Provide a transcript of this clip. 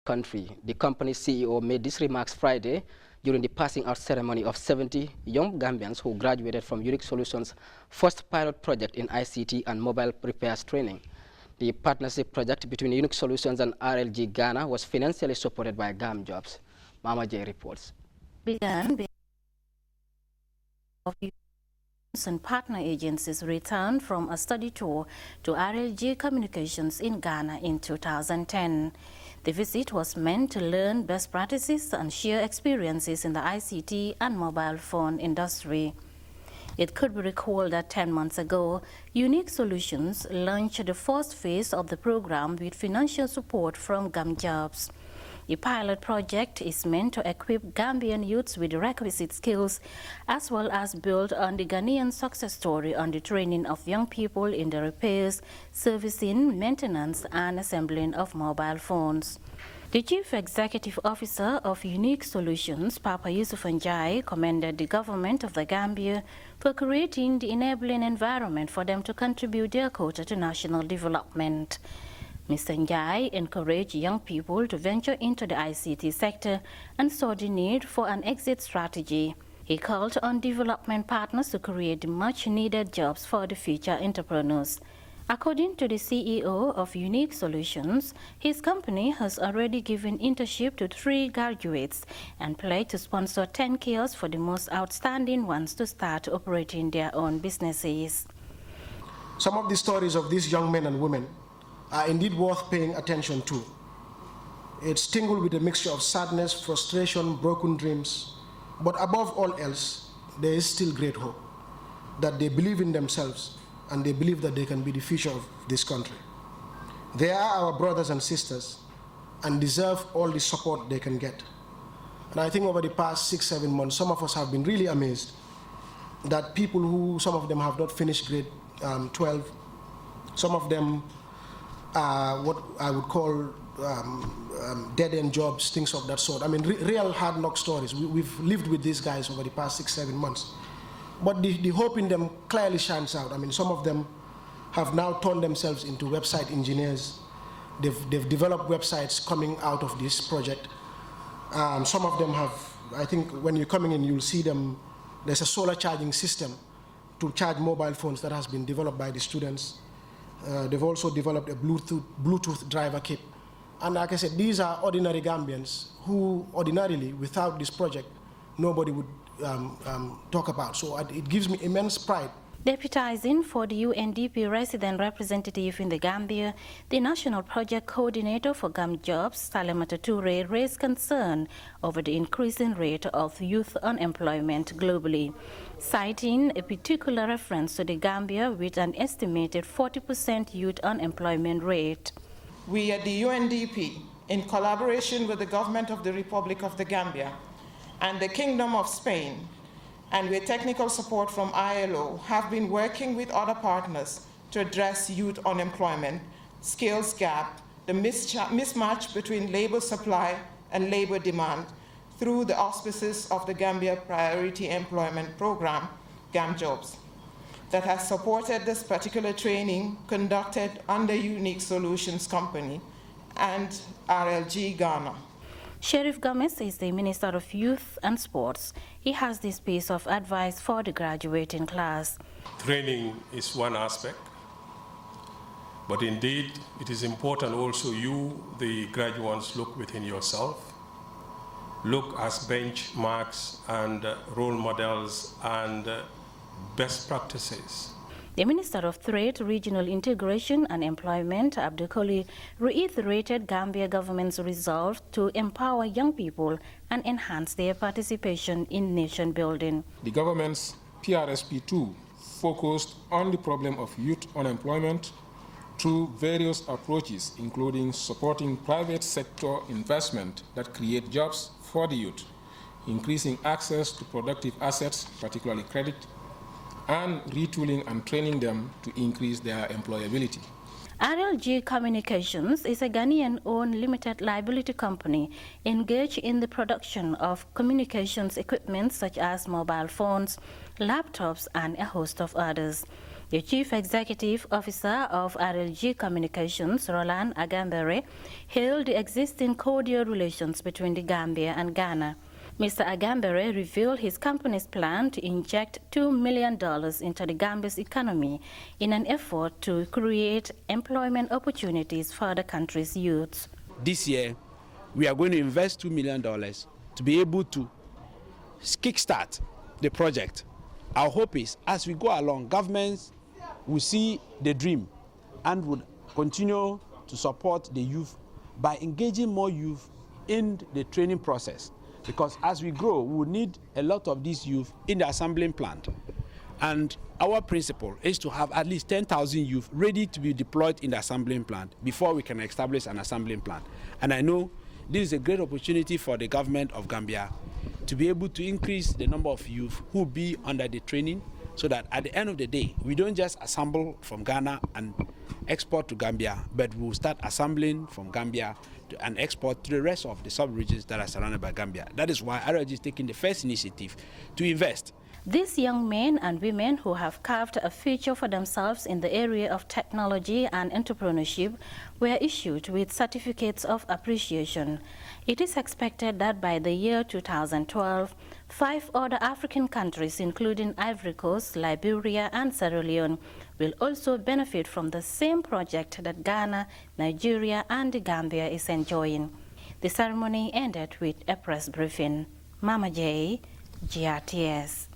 country. The company's CEO made these remarks Friday during the passing out ceremony of 70 young Gambians who graduated from Unique Solutions' first pilot project in ICT and mobile repairs training. The partnership project between Unique Solutions and RLG Ghana was financially supported by Gamjobs. Mama J reports. Began of and partner agencies returned from a study tour to RLG Communications in Ghana in 2010. The visit was meant to learn best practices and share experiences in the ICT and mobile phone industry. It could be recalled that 10 months ago, Unique Solutions launched the first phase of the program with financial support from Gamjobs. The pilot project is meant to equip Gambian youths with the requisite skills, as well as build on the Ghanaian success story on the training of young people in the repairs, servicing, maintenance, and assembling of mobile phones. The Chief Executive Officer of Unique Solutions, Papa Yusuf Njai, commended the government of the Gambia for creating the enabling environment for them to contribute their quota to national development. Mr. Njai encouraged young people to venture into the ICT sector and saw the need for an exit strategy. He called on development partners to create the much-needed jobs for the future entrepreneurs. According to the CEO of Unique Solutions, his company has already given internship to 3 graduates and pledged to sponsor 10 kiosks for the most outstanding ones to start operating their own businesses. Some of the stories of these young men and women are indeed worth paying attention to. It's tingled with a mixture of sadness, frustration, broken dreams, but above all else, there is still great hope that they believe in themselves and they believe that they can be the future of this country. They are our brothers and sisters and deserve all the support they can get. And I think over the past 6-7 months, some of us have been really amazed that people who, some of them have not finished grade 12, some of them what I would call dead-end jobs, things of that sort. I mean, real hard-knock stories. We've lived with these guys over the past 6-7 months. But the hope in them clearly shines out. I mean, some of them have now turned themselves into website engineers. They've developed websites coming out of this project. Some of them have, I think when you're coming in, you'll see them, there's a solar charging system to charge mobile phones that has been developed by the students. They've also developed a Bluetooth driver kit. And like I said, these are ordinary Gambians who ordinarily, without this project, nobody would talk about. So it gives me immense pride. Deputizing for the UNDP resident representative in the Gambia, the National Project Coordinator for Gamjobs, Salimata Toure, raised concern over the increasing rate of youth unemployment globally, citing a particular reference to the Gambia with an estimated 40% youth unemployment rate. We at the UNDP, in collaboration with the Government of the Republic of the Gambia and the Kingdom of Spain, and with technical support from ILO, have been working with other partners to address youth unemployment, skills gap, the mismatch between labor supply and labor demand through the auspices of the Gambia Priority Employment Program, Gamjobs, that has supported this particular training conducted under Unique Solutions Company and RLG Ghana. Sheriff Gomez is the Minister of Youth and Sports. He has this piece of advice for the graduating class. Training is one aspect, but indeed it is important also you, the graduates, look within yourself, look as benchmarks and role models and best practices. The Minister of Trade, Regional Integration and Employment, Abdulkoli, reiterated Gambia government's resolve to empower young people and enhance their participation in nation building. The government's PRSP2 focused on the problem of youth unemployment through various approaches, including supporting private sector investment that create jobs for the youth, increasing access to productive assets, particularly credit, and retooling and training them to increase their employability. RLG Communications is a Ghanaian-owned limited liability company engaged in the production of communications equipment such as mobile phones, laptops, and a host of others. The Chief Executive Officer of RLG Communications, Roland Agambere, hailed the existing cordial relations between the Gambia and Ghana. Mr. Agambere revealed his company's plan to inject $2 million into the Gambia's economy in an effort to create employment opportunities for the country's youths. This year, we are going to invest $2 million to be able to kickstart the project. Our hope is, as we go along, governments will see the dream and would continue to support the youth by engaging more youth in the training process. Because as we grow, we will need a lot of these youth in the assembling plant. And our principle is to have at least 10,000 youth ready to be deployed in the assembling plant before we can establish an assembling plant. And I know this is a great opportunity for the government of Gambia to be able to increase the number of youth who will be under the training, so that at the end of the day, we don't just assemble from Ghana and export to Gambia, but we will start assembling from Gambia and export to the rest of the sub-regions that are surrounded by Gambia. That is why RLG is taking the first initiative to invest. These young men and women who have carved a future for themselves in the area of technology and entrepreneurship were issued with certificates of appreciation. It is expected that by the year 2012, 5 other African countries, including Ivory Coast, Liberia, and Sierra Leone, will also benefit from the same project that Ghana, Nigeria, and the Gambia is enjoying. The ceremony ended with a press briefing. Mama J, GRTS.